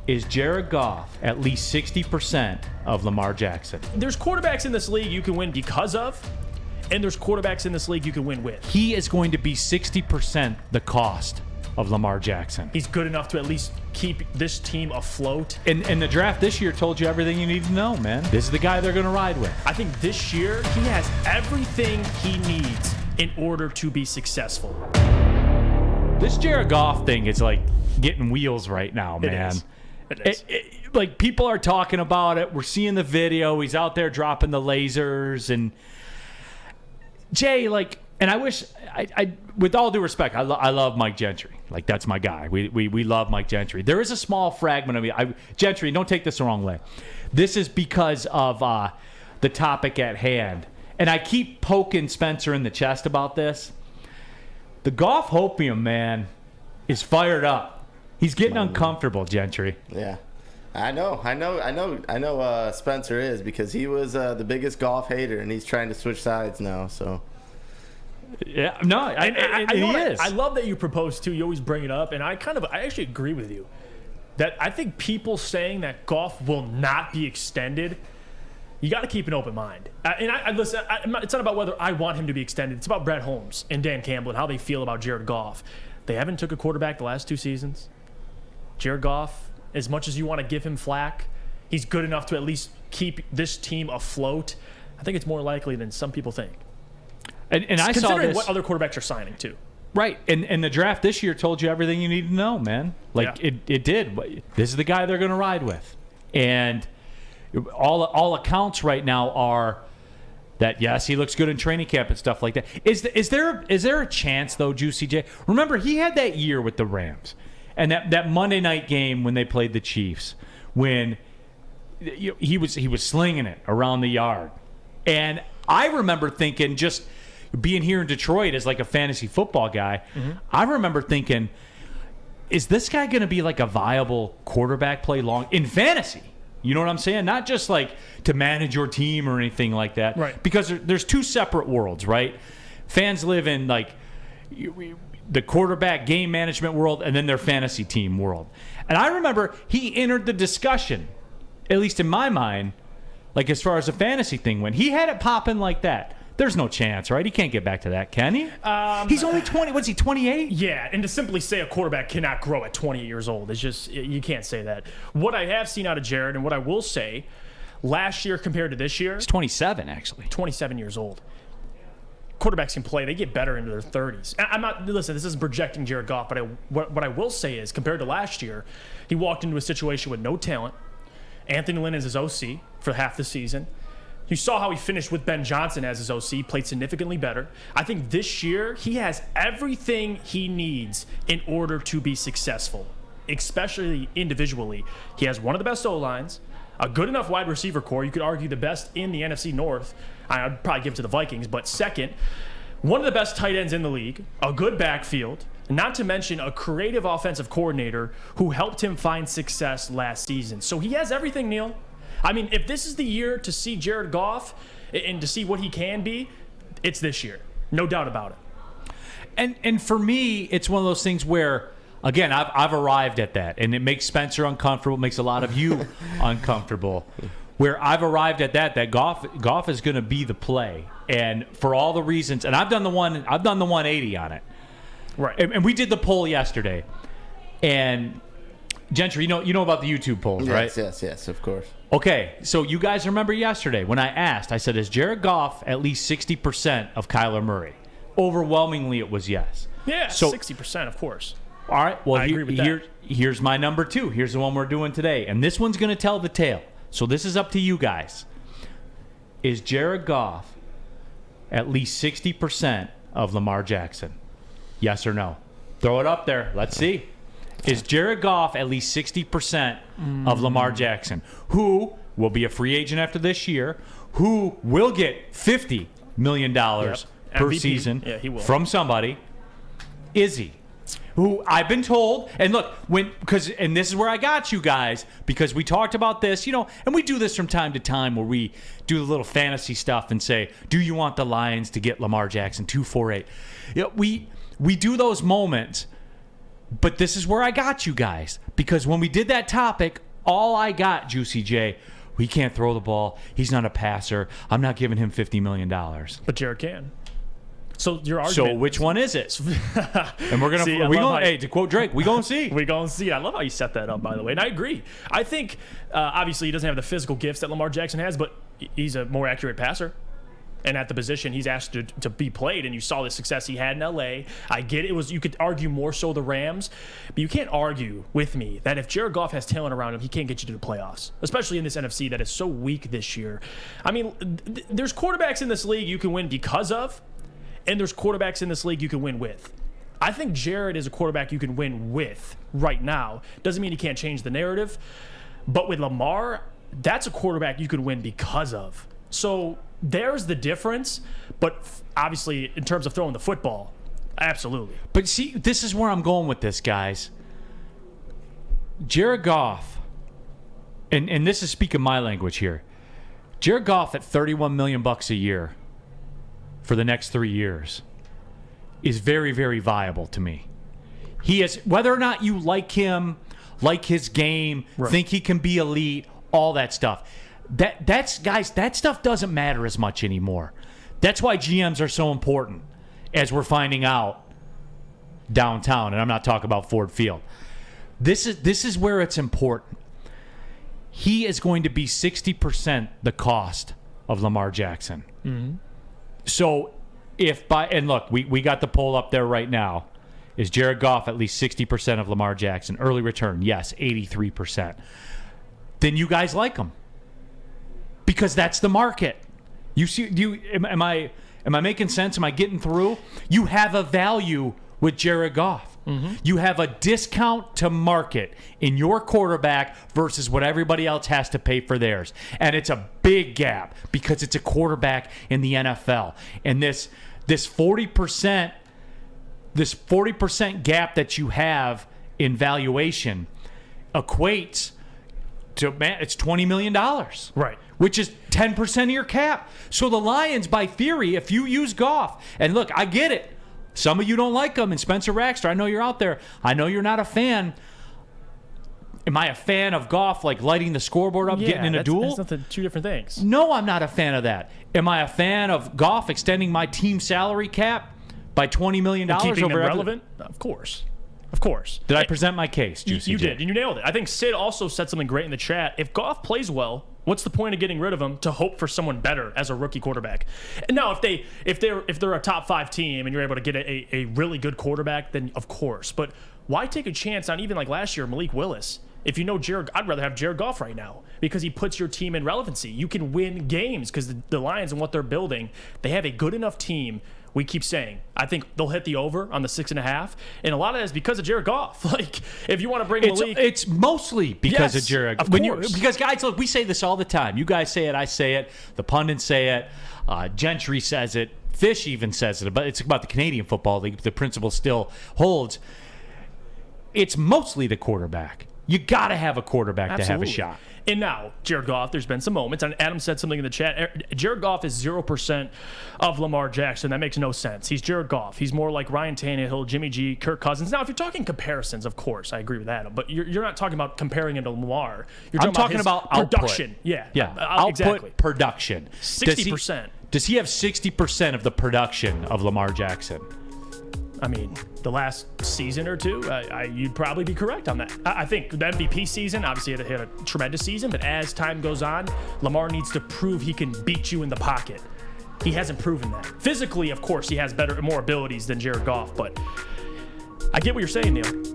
Is Jared Goff at least 60% of Lamar Jackson? There's quarterbacks in this league you can win because of, and there's quarterbacks in this league you can win with. He is going to be 60% the cost of Lamar Jackson. He's good enough to at least keep this team afloat. And the draft this year told you everything you need to know, man. This is the guy they're going to ride with. I think this year he has everything he needs in order to be successful. This Jared Goff thing is like getting wheels right now, man. It is. Like, people are talking about it. We're seeing the video. He's out there dropping the lasers. And Jay, like, and I wish, I with all due respect, I love Mike Gentry. Like, that's my guy. We love Mike Gentry. There is a small fragment of me. Gentry, don't take this the wrong way. This is because of the topic at hand. And I keep poking Spencer in the chest about this. The Goff hopium, man, is fired up. He's getting uncomfortable, Gentry. Yeah, I know. Spencer is, because he was the biggest Goff hater, and he's trying to switch sides now. So yeah, no, I he is. I love that you propose too. You always bring it up, and I actually agree with you that I think people saying that Goff will not be extended, you got to keep an open mind. Listen, it's not about whether I want him to be extended. It's about Brett Holmes and Dan Campbell and how they feel about Jared Goff. They haven't took a quarterback the last 2 seasons. Jared Goff, as much as you want to give him flack, he's good enough to at least keep this team afloat. I think it's more likely than some people think. And I saw considering this, what other quarterbacks are signing too. right. And the draft this year told you everything you need to know, man. Like, Yeah. it did. This is the guy they're going to ride with. And all accounts right now are that, yes, he looks good in training camp and stuff like that. Is there a chance, though, Juicy J? Remember, he had that year with the Rams. And that Monday night game when they played the Chiefs, when he was slinging it around the yard. And I remember thinking, just being here in Detroit as like a fantasy football guy, I remember thinking, is this guy going to be like a viable quarterback play long in fantasy? You know what I'm saying? Not just like to manage your team or anything like that. Right. Because there's two separate worlds, right? Fans live in like the quarterback game management world and then their fantasy team world. And I remember he entered the discussion, at least in my mind, like as far as the fantasy thing went. He had it popping like that. There's no chance, right? He can't get back to that, can he? He's only 20. What's he, 28? Yeah, and to simply say a quarterback cannot grow at 28 years old is just, you can't say that. What I have seen out of Jared, and what I will say, last year compared to this year, He's 27, actually. 27 years old. Quarterbacks can play. They get better into their 30s. I'm not, listen, this isn't projecting Jared Goff, but what I will say is, compared to last year, he walked into a situation with no talent. Anthony Lynn is his OC for half the season. You saw how he finished with Ben Johnson as his OC, played significantly better. I think this year he has everything he needs in order to be successful, especially individually. He has one of the best O-lines, a good enough wide receiver core. You could argue the best in the NFC North. I'd probably give it to the Vikings, but second, one of the best tight ends in the league, a good backfield, not to mention a creative offensive coordinator who helped him find success last season. So he has everything, Neil. I mean, if this is the year to see Jared Goff and to see what he can be, it's this year. No doubt about it. And for me, it's one of those things where, again, I've arrived at that, and it makes Spencer uncomfortable, makes a lot of you uncomfortable. Where I've arrived at that Goff is going to be the play, and for all the reasons, and I've done the 180 on it, Right. and we did the poll yesterday, and Gentry, you know about the YouTube polls, right? Yes, of course. Okay, so you guys remember yesterday when I asked, I said, is Jared Goff at least 60% of Kyler Murray? Overwhelmingly, it was yes. Yeah, So- 60%, of course. All right, well, I agree with that. here's my number 2. Here's the one we're doing today, and this one's going to tell the tale. So this is up to you guys. Is Jared Goff at least 60% of Lamar Jackson? Yes or no? Throw it up there. Let's see. Is Jared Goff at least 60% of Lamar Jackson, who will be a free agent after this year, who will get $50 million per MVP. season Yeah, he will. from somebody? Is he? Who I've been told, and look, and this is where I got you guys, because we talked about this, and we do this from time to time where we do the little fantasy stuff and say, do you want the Lions to get Lamar Jackson 248? We do those moments But this is where I got you guys. Because when we did that topic, all I got, Juicy J, he can't throw the ball. He's not a passer. I'm not giving him $50 million. But Jared can. So your argument. So which one is it? And we're gonna hey, to quote Drake, we gonna see. We gonna see. I love how you set that up, by the way, and I agree. I think obviously he doesn't have the physical gifts that Lamar Jackson has, but he's a more accurate passer. And at the position he's asked to be played, and you saw the success he had in L.A. I get it. You could argue more so the Rams, but you can't argue with me that if Jared Goff has talent around him, he can't get you to the playoffs, especially in this NFC that is so weak this year. I mean, there's quarterbacks in this league you can win because of, and there's quarterbacks in this league you can win with. I think Jared is a quarterback you can win with right now. Doesn't mean he can't change the narrative, but with Lamar, that's a quarterback you can win because of. So there's the difference, but obviously in terms of throwing the football, absolutely. But see, this is where I'm going with this, guys. Jared Goff, and this is speaking my language here. Jared Goff at $31 million a year for the next 3 years is very, very viable to me. He is, whether or not you like him, like his game, right, think he can be elite, all that stuff. That's guys, that stuff doesn't matter as much anymore. That's why GMs are so important, as we're finding out downtown, and I'm not talking about Ford Field. This is where it's important. He is going to be 60% the cost of Lamar Jackson. Mm-hmm. So and look, we got the poll up there right now. Is Jared Goff at least 60% of Lamar Jackson? Early return, yes, 83%. Then you guys like him. Because that's the market. You see, am I making sense? Am I getting through? You have a value with Jared Goff. Mm-hmm. You have a discount to market in your quarterback versus what everybody else has to pay for theirs. And it's a big gap because it's a quarterback in the NFL. And this 40% gap that you have in valuation equates to, man, it's $20 million. Right. Which is 10% of your cap. So the Lions, by theory, if you use Goff, and look, I get it. Some of you don't like him, and Spencer Raxter, I know you're out there. I know you're not a fan. Am I a fan of Goff, like lighting the scoreboard up, getting in a duel? That's two different things. No, I'm not a fan of that. Am I a fan of Goff extending my team salary cap by $20 million? Keeping them relevant? Of course. Of course. Did I present my case, Juicy? You did, and you nailed it. I think Sid also said something great in the chat. If Goff plays well, what's the point of getting rid of him to hope for someone better as a rookie quarterback? And now, if they're a top 5 team and you're able to get a really good quarterback, then of course. But why take a chance on, even like last year, Malik Willis? If you know I'd rather have Jared Goff right now because he puts your team in relevancy. You can win games because the Lions and what they're building, they have a good enough team. We keep saying, I think they'll hit the over on the 6.5, and a lot of that is because of Jared Goff. Like, if you want to bring Malik, it's mostly because of Jared. Of course. Because guys, look, we say this all the time. You guys say it, I say it. The pundits say it. Gentry says it. Fish even says it. But it's about the Canadian Football League. The principle still holds. It's mostly the quarterback. You got to have a quarterback to have a shot. And now, Jared Goff, there's been some moments, and Adam said something in the chat. Jared Goff is 0% of Lamar Jackson. That makes no sense. He's Jared Goff. He's more like Ryan Tannehill, Jimmy G, Kirk Cousins. Now, if you're talking comparisons, of course, I agree with Adam, but you're not talking about comparing him to Lamar. I'm talking about production. Output. Yeah, output, exactly. Production. 60%. Does he have 60% of the production of Lamar Jackson? I mean, the last season or two, you'd probably be correct on that. I think the MVP season, obviously, had a tremendous season, but as time goes on, Lamar needs to prove he can beat you in the pocket. He hasn't proven that. Physically, of course, he has more abilities than Jared Goff, but I get what you're saying, Neil.